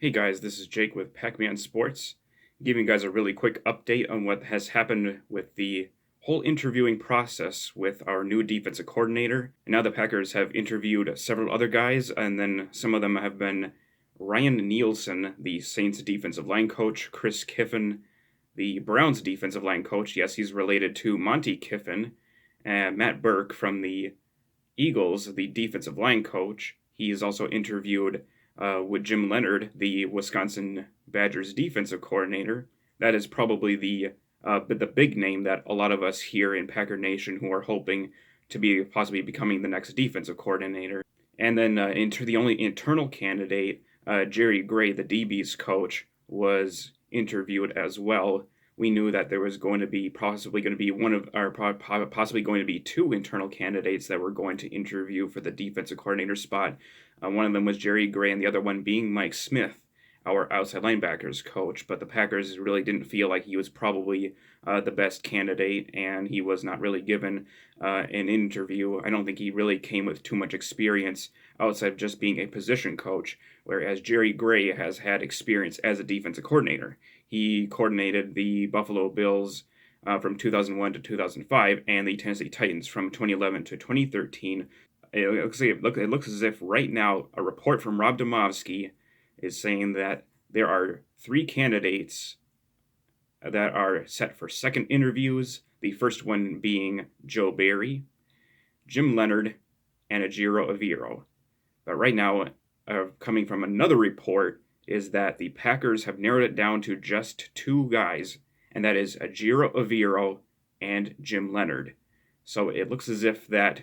Hey guys, this is Jake with PackMan Sports, giving you guys a really quick update on what has happened with the whole interviewing process with our new defensive coordinator. And now the Packers have interviewed several other guys, and then some of them have been Ryan Nielsen, the Saints defensive line coach, Chris Kiffin, the Browns defensive line coach. Yes, he's related to Monty Kiffin, and Matt Burke from the Eagles, the defensive line coach. He's also interviewed with Jim Leonhard, the Wisconsin Badgers defensive coordinator. That is probably the big name that a lot of us here in Packer Nation who are hoping to be possibly becoming the next defensive coordinator. And then into the only internal candidate, Jerry Gray, the DB's coach, was interviewed as well. We knew that there was going to be possibly going to be possibly going to be two internal candidates that were going to interview for the defensive coordinator spot. One of them was Jerry Gray, and the other one being Mike Smith, our outside linebackers coach. But the Packers really didn't feel like he was probably the best candidate, and he was not really given an interview. I don't think he really came with too much experience outside of just being a position coach, whereas Jerry Gray has had experience as a defensive coordinator. He coordinated the Buffalo Bills from 2001 to 2005 and the Tennessee Titans from 2011 to 2013. It looks as if right now a report from Rob Demovsky is saying that there are three candidates that are set for second interviews. The first one being Joe Barry, Jim Leonhard, and Ejiro Evero. But right now, coming from another report, is that the Packers have narrowed it down to just two guys, and that is Ejiro Evero and Jim Leonhard. So it looks as if that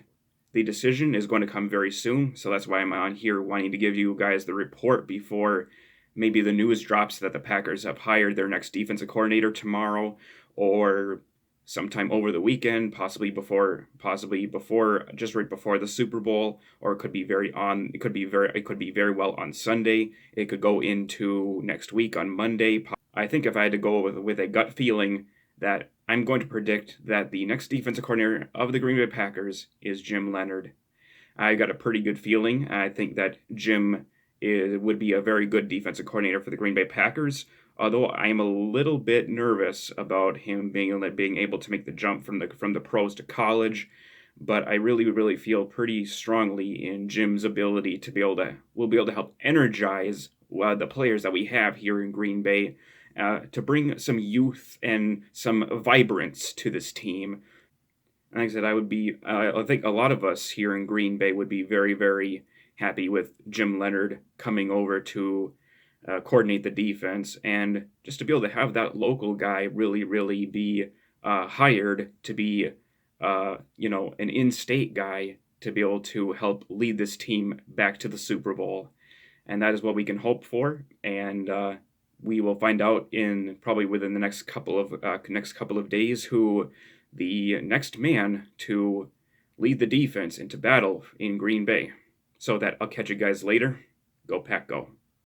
the decision is going to come very soon, so that's why I'm on here wanting to give you guys the report before maybe the news drops that the Packers have hired their next defensive coordinator tomorrow or sometime over the weekend, possibly before just right before the Super Bowl, or it could be very very well on Sunday. It could go into next week on Monday. I think if I had to go with a gut feeling, that I'm going to predict that the next defensive coordinator of the Green Bay Packers is Jim Leonhard. I got a pretty good feeling. I think that Jim would be a very good defensive coordinator for the Green Bay Packers, although I am a little bit nervous about him being able to make the jump from the pros to college. But I really feel pretty strongly in Jim's ability to be able to help energize the players that we have here in Green Bay, to bring some youth and some vibrance to this team. And like I said, I think a lot of us here in Green Bay would be very happy with Jim Leonhard coming over to coordinate the defense, and just to be able to have that local guy really be hired to be an in-state guy to be able to help lead this team back to the Super Bowl. And that is what we can hope for, and we will find out in probably within the next couple of days who the next man to lead the defense into battle in Green Bay. So that I'll catch you guys later. Go Pack, go.